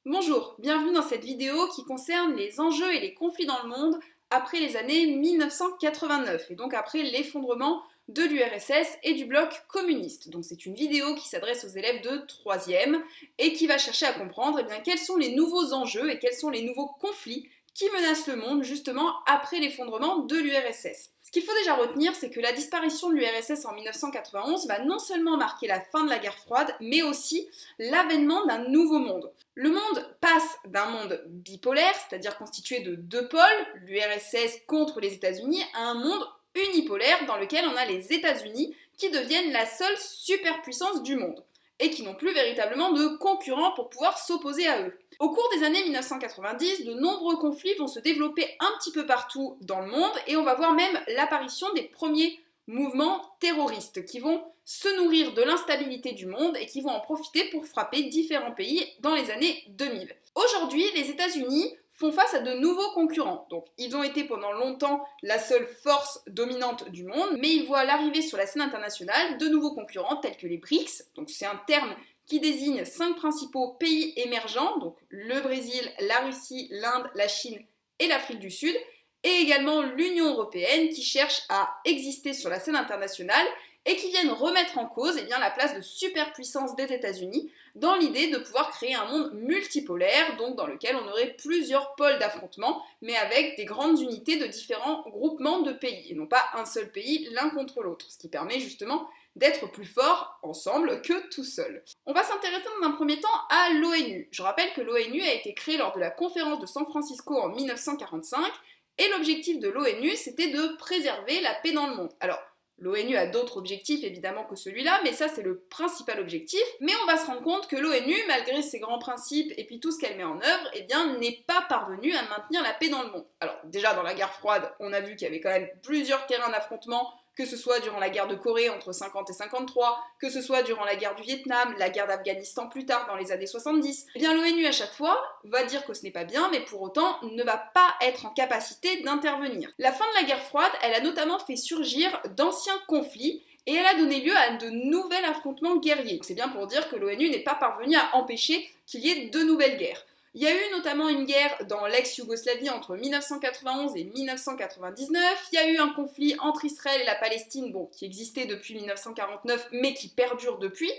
Bonjour, bienvenue dans cette vidéo qui concerne les enjeux et les conflits dans le monde après les années 1989 et donc après l'effondrement de l'URSS et du bloc communiste. Donc c'est une vidéo qui s'adresse aux élèves de 3e et qui va chercher à comprendre quels sont les nouveaux enjeux et quels sont les nouveaux conflits qui menacent le monde justement après l'effondrement de l'URSS. Ce qu'il faut déjà retenir, c'est que la disparition de l'URSS en 1991 va non seulement marquer la fin de la guerre froide, mais aussi l'avènement d'un nouveau monde. Le monde passe d'un monde bipolaire, c'est-à-dire constitué de deux pôles, l'URSS contre les États-Unis, à un monde unipolaire dans lequel on a les États-Unis qui deviennent la seule superpuissance du monde et qui n'ont plus véritablement de concurrents pour pouvoir s'opposer à eux. Au cours des années 1990, de nombreux conflits vont se développer un petit peu partout dans le monde et on va voir même l'apparition des premiers mouvements terroristes qui vont se nourrir de l'instabilité du monde et qui vont en profiter pour frapper différents pays dans les années 2000. Aujourd'hui, les États-Unis font face à de nouveaux concurrents. Donc, ils ont été pendant longtemps la seule force dominante du monde, mais ils voient l'arrivée sur la scène internationale de nouveaux concurrents tels que les BRICS. Donc, c'est un terme qui désigne 5 principaux pays émergents, donc le Brésil, la Russie, l'Inde, la Chine et l'Afrique du Sud, et également l'Union européenne qui cherche à exister sur la scène internationale et qui viennent remettre en cause la place de superpuissance des États-Unis dans l'idée de pouvoir créer un monde multipolaire, donc dans lequel on aurait plusieurs pôles d'affrontement, mais avec des grandes unités de différents groupements de pays, et non pas un seul pays l'un contre l'autre, ce qui permet justement d'être plus forts ensemble que tout seul. On va s'intéresser dans un premier temps à l'ONU. Je rappelle que l'ONU a été créée lors de la conférence de San Francisco en 1945, et l'objectif de l'ONU, c'était de préserver la paix dans le monde. Alors, l'ONU a d'autres objectifs évidemment que celui-là, mais ça c'est le principal objectif. Mais on va se rendre compte que l'ONU, malgré ses grands principes et puis tout ce qu'elle met en œuvre, n'est pas parvenue à maintenir la paix dans le monde. Alors déjà dans la guerre froide, on a vu qu'il y avait quand même plusieurs terrains d'affrontement, que ce soit durant la guerre de Corée entre 50 et 53, que ce soit durant la guerre du Vietnam, la guerre d'Afghanistan plus tard dans les années 70, l'ONU à chaque fois va dire que ce n'est pas bien, mais pour autant ne va pas être en capacité d'intervenir. La fin de la guerre froide, elle a notamment fait surgir d'anciens conflits, et elle a donné lieu à de nouveaux affrontements guerriers. C'est bien pour dire que l'ONU n'est pas parvenue à empêcher qu'il y ait de nouvelles guerres. Il y a eu notamment une guerre dans l'ex-Yougoslavie entre 1991 et 1999. Il y a eu un conflit entre Israël et la Palestine, qui existait depuis 1949, mais qui perdure depuis.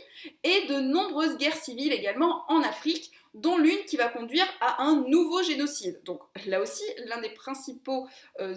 Et de nombreuses guerres civiles également en Afrique, dont l'une qui va conduire à un nouveau génocide. Donc là aussi, l'un des principaux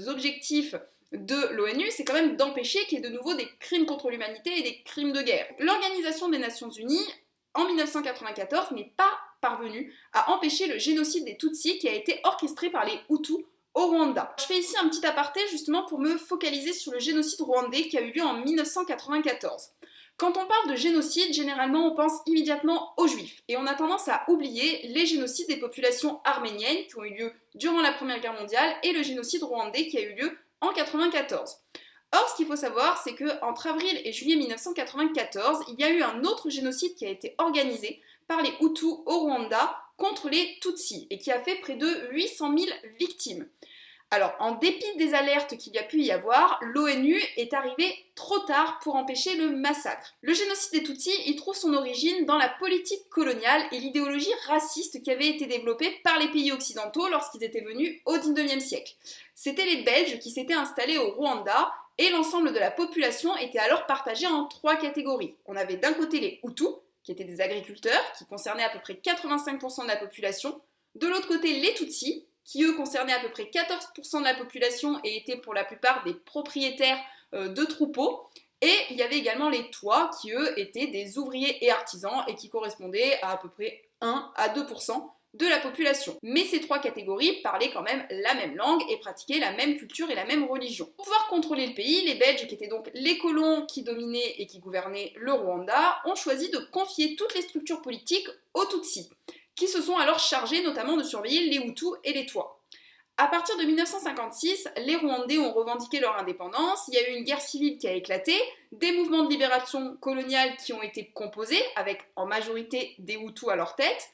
objectifs de l'ONU, c'est quand même d'empêcher qu'il y ait de nouveau des crimes contre l'humanité et des crimes de guerre. L'Organisation des Nations Unies, en 1994, n'est pas parvenue à empêcher le génocide des Tutsis qui a été orchestré par les Hutus au Rwanda. Je fais ici un petit aparté justement pour me focaliser sur le génocide rwandais qui a eu lieu en 1994. Quand on parle de génocide, généralement on pense immédiatement aux Juifs, et on a tendance à oublier les génocides des populations arméniennes qui ont eu lieu durant la Première Guerre mondiale et le génocide rwandais qui a eu lieu en 1994. Or, ce qu'il faut savoir, c'est qu'entre avril et juillet 1994, il y a eu un autre génocide qui a été organisé par les Hutus au Rwanda contre les Tutsis et qui a fait près de 800 000 victimes. Alors, en dépit des alertes qu'il y a pu y avoir, l'ONU est arrivée trop tard pour empêcher le massacre. Le génocide des Tutsis, il trouve son origine dans la politique coloniale et l'idéologie raciste qui avait été développée par les pays occidentaux lorsqu'ils étaient venus au XIXe siècle. C'étaient les Belges qui s'étaient installés au Rwanda et l'ensemble de la population était alors partagé en 3 catégories. On avait d'un côté les Hutus, qui étaient des agriculteurs, qui concernaient à peu près 85% de la population. De l'autre côté, les Tutsis, qui eux concernaient à peu près 14% de la population et étaient pour la plupart des propriétaires de troupeaux. Et il y avait également les Twa, qui eux étaient des ouvriers et artisans et qui correspondaient à peu près 1 à 2% de la population. Mais ces 3 catégories parlaient quand même la même langue et pratiquaient la même culture et la même religion. Pour pouvoir contrôler le pays, les Belges, qui étaient donc les colons qui dominaient et qui gouvernaient le Rwanda, ont choisi de confier toutes les structures politiques aux Tutsis, qui se sont alors chargés notamment de surveiller les Hutus et les Twa. À partir de 1956, les Rwandais ont revendiqué leur indépendance, il y a eu une guerre civile qui a éclaté, des mouvements de libération coloniale qui ont été composés, avec en majorité des Hutus à leur tête,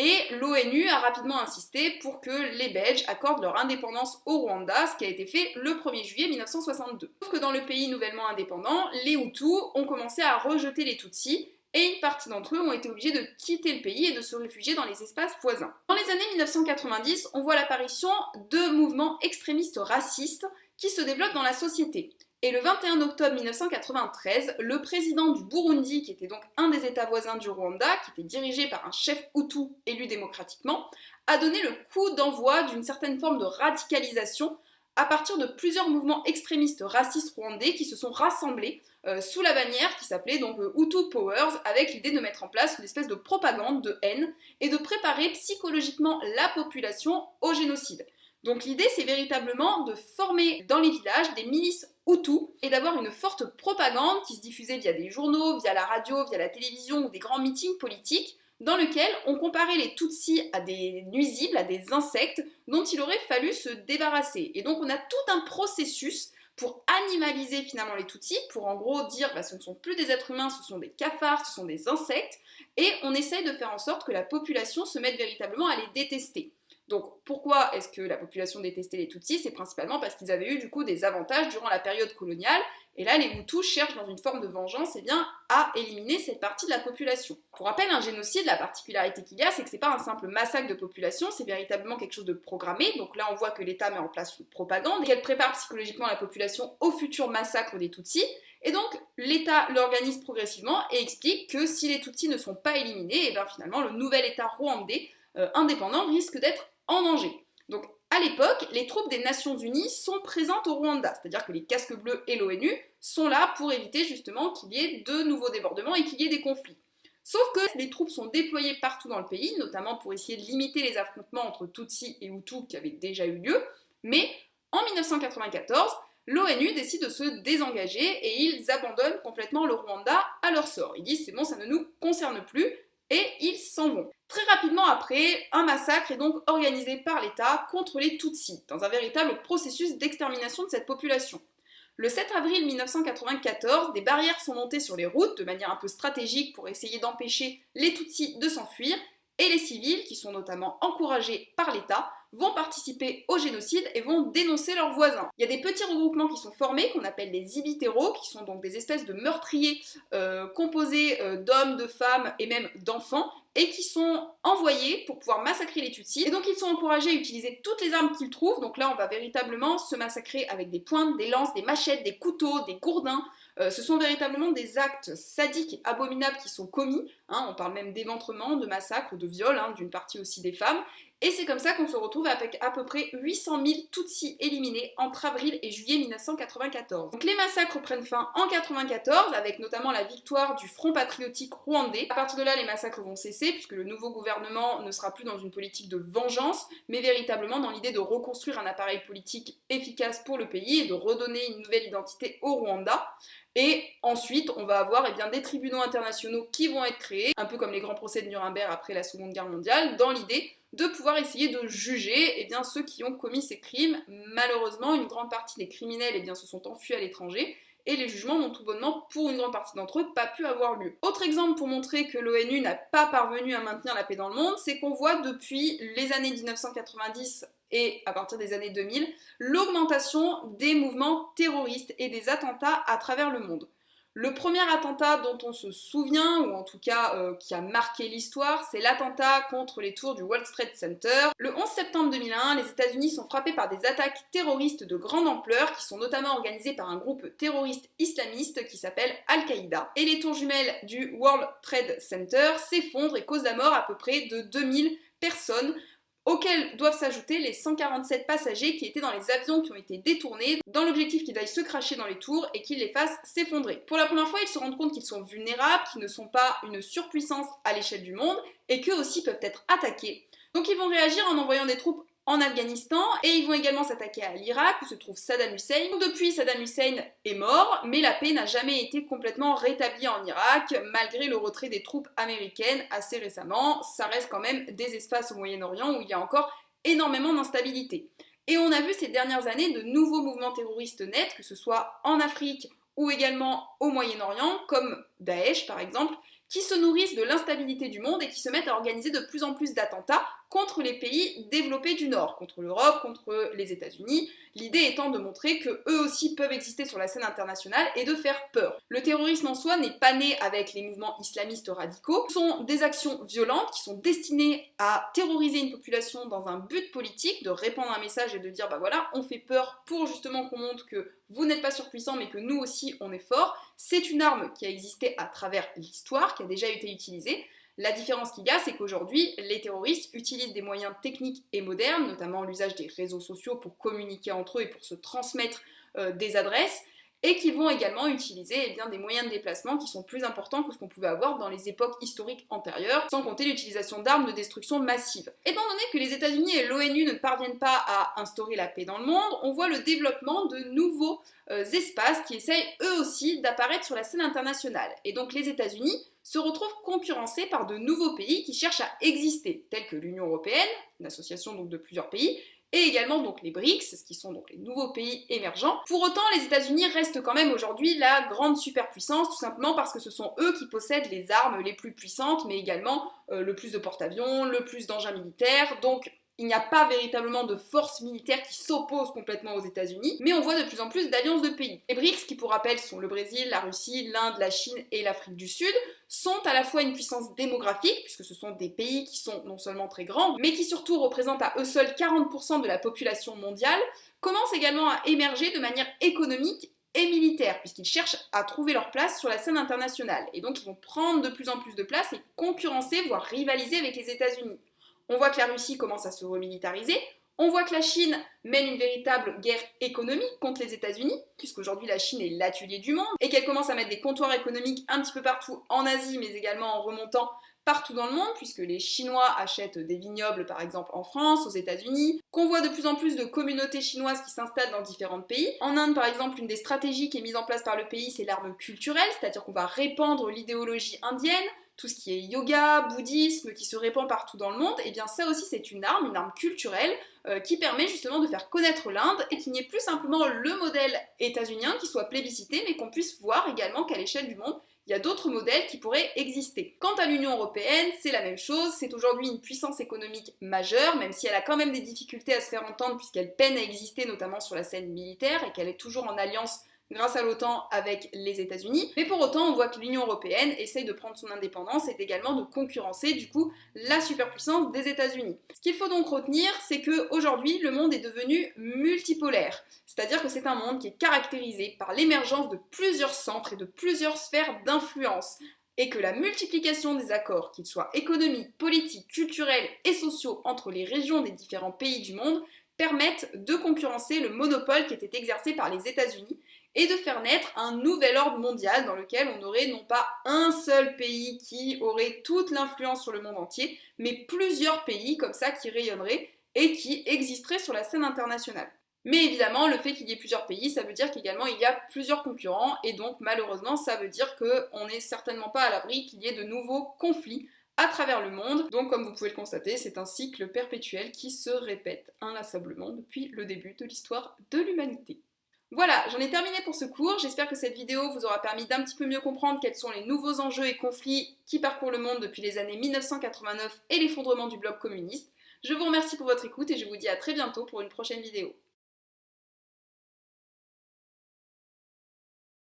et l'ONU a rapidement insisté pour que les Belges accordent leur indépendance au Rwanda, ce qui a été fait le 1er juillet 1962. Sauf que dans le pays nouvellement indépendant, les Hutus ont commencé à rejeter les Tutsis et une partie d'entre eux ont été obligés de quitter le pays et de se réfugier dans les espaces voisins. Dans les années 1990, on voit l'apparition de mouvements extrémistes racistes qui se développent dans la société. Et le 21 octobre 1993, le président du Burundi, qui était donc un des États voisins du Rwanda, qui était dirigé par un chef Hutu élu démocratiquement, a donné le coup d'envoi d'une certaine forme de radicalisation à partir de plusieurs mouvements extrémistes racistes rwandais qui se sont rassemblés sous la bannière qui s'appelait donc Hutu Powers, avec l'idée de mettre en place une espèce de propagande de haine et de préparer psychologiquement la population au génocide. Donc l'idée, c'est véritablement de former dans les villages des milices Hutus et d'avoir une forte propagande qui se diffusait via des journaux, via la radio, via la télévision ou des grands meetings politiques dans lesquels on comparait les Tutsis à des nuisibles, à des insectes dont il aurait fallu se débarrasser. Et donc on a tout un processus pour animaliser finalement les Tutsis, pour en gros dire ce ne sont plus des êtres humains, ce sont des cafards, ce sont des insectes, et on essaye de faire en sorte que la population se mette véritablement à les détester. Donc pourquoi est-ce que la population détestait les Tutsis? C'est principalement parce qu'ils avaient eu du coup des avantages durant la période coloniale, et là les Hutus cherchent dans une forme de vengeance à éliminer cette partie de la population. Pour rappel, un génocide, la particularité qu'il y a, c'est que c'est pas un simple massacre de population, c'est véritablement quelque chose de programmé. Donc là on voit que l'État met en place une propagande, qu'elle prépare psychologiquement la population au futur massacre des Tutsis, et donc l'État l'organise progressivement et explique que si les Tutsis ne sont pas éliminés, et bien finalement le nouvel État rwandais indépendant risque d'être en danger. Donc à l'époque, les troupes des Nations Unies sont présentes au Rwanda, c'est-à-dire que les casques bleus et l'ONU sont là pour éviter justement qu'il y ait de nouveaux débordements et qu'il y ait des conflits. Sauf que les troupes sont déployées partout dans le pays, notamment pour essayer de limiter les affrontements entre Tutsis et Hutus qui avaient déjà eu lieu, mais en 1994, l'ONU décide de se désengager et ils abandonnent complètement le Rwanda à leur sort. Ils disent c'est bon, ça ne nous concerne plus, et ils s'en vont. Très rapidement après, un massacre est donc organisé par l'État contre les Tutsis, dans un véritable processus d'extermination de cette population. Le 7 avril 1994, des barrières sont montées sur les routes de manière un peu stratégique pour essayer d'empêcher les Tutsis de s'enfuir, et les civils, qui sont notamment encouragés par l'État, vont participer au génocide et vont dénoncer leurs voisins. Il y a des petits regroupements qui sont formés, qu'on appelle les Ibiteros, qui sont donc des espèces de meurtriers composés d'hommes, de femmes et même d'enfants, et qui sont envoyés pour pouvoir massacrer les Tutsis. Et donc ils sont encouragés à utiliser toutes les armes qu'ils trouvent, donc là on va véritablement se massacrer avec des pointes, des lances, des machettes, des couteaux, des gourdins. Ce sont véritablement des actes sadiques et abominables qui sont commis, on parle même d'éventrement, de massacre, de viol, d'une partie aussi des femmes, et c'est comme ça qu'on se retrouve avec à peu près 800 000 Tutsis éliminés entre avril et juillet 1994. Donc les massacres prennent fin en 1994, avec notamment la victoire du Front patriotique rwandais. À partir de là, les massacres vont cesser, puisque le nouveau gouvernement ne sera plus dans une politique de vengeance, mais véritablement dans l'idée de reconstruire un appareil politique efficace pour le pays et de redonner une nouvelle identité au Rwanda. Et ensuite, on va avoir des tribunaux internationaux qui vont être créés, un peu comme les grands procès de Nuremberg après la Seconde Guerre mondiale, dans l'idée de pouvoir essayer de juger ceux qui ont commis ces crimes. Malheureusement, une grande partie des criminels se sont enfuis à l'étranger, et les jugements n'ont tout bonnement, pour une grande partie d'entre eux, pas pu avoir lieu. Autre exemple pour montrer que l'ONU n'a pas parvenu à maintenir la paix dans le monde, c'est qu'on voit depuis les années 1990 et à partir des années 2000, l'augmentation des mouvements terroristes et des attentats à travers le monde. Le premier attentat dont on se souvient, ou en tout cas qui a marqué l'histoire, c'est l'attentat contre les tours du World Trade Center. Le 11 septembre 2001, les États-Unis sont frappés par des attaques terroristes de grande ampleur qui sont notamment organisées par un groupe terroriste islamiste qui s'appelle Al-Qaïda. Et les tours jumelles du World Trade Center s'effondrent et causent la mort à peu près de 2000 personnes, auxquels doivent s'ajouter les 147 passagers qui étaient dans les avions qui ont été détournés dans l'objectif qu'ils aillent se cracher dans les tours et qu'ils les fassent s'effondrer. Pour la première fois, ils se rendent compte qu'ils sont vulnérables, qu'ils ne sont pas une surpuissance à l'échelle du monde et qu'eux aussi peuvent être attaqués. Donc ils vont réagir en envoyant des troupes en Afghanistan, et ils vont également s'attaquer à l'Irak où se trouve Saddam Hussein. Depuis, Saddam Hussein est mort, mais la paix n'a jamais été complètement rétablie en Irak, malgré le retrait des troupes américaines assez récemment. Ça reste quand même des espaces au Moyen-Orient où il y a encore énormément d'instabilité. Et on a vu ces dernières années de nouveaux mouvements terroristes naître, que ce soit en Afrique ou également au Moyen-Orient, comme Daesh par exemple, qui se nourrissent de l'instabilité du monde et qui se mettent à organiser de plus en plus d'attentats contre les pays développés du Nord, contre l'Europe, contre les États-Unis, l'idée étant de montrer que eux aussi peuvent exister sur la scène internationale et de faire peur. Le terrorisme en soi n'est pas né avec les mouvements islamistes radicaux, ce sont des actions violentes qui sont destinées à terroriser une population dans un but politique, de répandre un message et de dire bah voilà, on fait peur pour justement qu'on montre que vous n'êtes pas surpuissant mais que nous aussi on est fort. C'est une arme qui a existé à travers l'histoire, qui a déjà été utilisée. La différence qu'il y a, c'est qu'aujourd'hui, les terroristes utilisent des moyens techniques et modernes, notamment l'usage des réseaux sociaux pour communiquer entre eux et pour se transmettre des adresses, et qu'ils vont également utiliser des moyens de déplacement qui sont plus importants que ce qu'on pouvait avoir dans les époques historiques antérieures, sans compter l'utilisation d'armes de destruction massive. Étant donné que les États-Unis et l'ONU ne parviennent pas à instaurer la paix dans le monde, on voit le développement de nouveaux espaces qui essayent eux aussi d'apparaître sur la scène internationale. Et donc les États-Unis se retrouvent concurrencés par de nouveaux pays qui cherchent à exister, tels que l'Union européenne, une association donc de plusieurs pays, et également donc les BRICS, ce qui sont donc les nouveaux pays émergents. Pour autant, les États-Unis restent quand même aujourd'hui la grande superpuissance, tout simplement parce que ce sont eux qui possèdent les armes les plus puissantes, mais également le plus de porte-avions, le plus d'engins militaires, donc il n'y a pas véritablement de force militaire qui s'oppose complètement aux États-Unis, mais on voit de plus en plus d'alliances de pays. Les BRICS, qui pour rappel sont le Brésil, la Russie, l'Inde, la Chine et l'Afrique du Sud, sont à la fois une puissance démographique, puisque ce sont des pays qui sont non seulement très grands, mais qui surtout représentent à eux seuls 40% de la population mondiale, commencent également à émerger de manière économique et militaire, puisqu'ils cherchent à trouver leur place sur la scène internationale. Et donc ils vont prendre de plus en plus de place et concurrencer, voire rivaliser avec les États-Unis. On voit que la Russie commence à se remilitariser, on voit que la Chine mène une véritable guerre économique contre les États-Unis, puisqu'aujourd'hui la Chine est l'atelier du monde, et qu'elle commence à mettre des comptoirs économiques un petit peu partout en Asie, mais également en remontant partout dans le monde, puisque les Chinois achètent des vignobles par exemple en France, aux États-Unis, qu'on voit de plus en plus de communautés chinoises qui s'installent dans différents pays. En Inde par exemple, une des stratégies qui est mise en place par le pays, c'est l'arme culturelle, c'est-à-dire qu'on va répandre l'idéologie indienne, tout ce qui est yoga, bouddhisme, qui se répand partout dans le monde, et bien ça aussi c'est une arme culturelle qui permet justement de faire connaître l'Inde et qui n'est plus simplement le modèle états-unien qui soit plébiscité, mais qu'on puisse voir également qu'à l'échelle du monde, il y a d'autres modèles qui pourraient exister. Quant à l'Union européenne, c'est la même chose, c'est aujourd'hui une puissance économique majeure, même si elle a quand même des difficultés à se faire entendre puisqu'elle peine à exister notamment sur la scène militaire et qu'elle est toujours en alliance grâce à l'OTAN avec les États-Unis, mais pour autant on voit que l'Union européenne essaye de prendre son indépendance et également de concurrencer du coup la superpuissance des États-Unis. Ce qu'il faut donc retenir, c'est qu'aujourd'hui le monde est devenu multipolaire, c'est-à-dire que c'est un monde qui est caractérisé par l'émergence de plusieurs centres et de plusieurs sphères d'influence, et que la multiplication des accords, qu'ils soient économiques, politiques, culturels et sociaux entre les régions des différents pays du monde, permettent de concurrencer le monopole qui était exercé par les États-Unis et de faire naître un nouvel ordre mondial dans lequel on aurait non pas un seul pays qui aurait toute l'influence sur le monde entier, mais plusieurs pays comme ça qui rayonneraient et qui existeraient sur la scène internationale. Mais évidemment, le fait qu'il y ait plusieurs pays, ça veut dire qu'également il y a plusieurs concurrents, et donc malheureusement ça veut dire qu'on n'est certainement pas à l'abri qu'il y ait de nouveaux conflits à travers le monde. Donc comme vous pouvez le constater, c'est un cycle perpétuel qui se répète inlassablement depuis le début de l'histoire de l'humanité. Voilà, j'en ai terminé pour ce cours, j'espère que cette vidéo vous aura permis d'un petit peu mieux comprendre quels sont les nouveaux enjeux et conflits qui parcourent le monde depuis les années 1989 et l'effondrement du bloc communiste. Je vous remercie pour votre écoute et je vous dis à très bientôt pour une prochaine vidéo.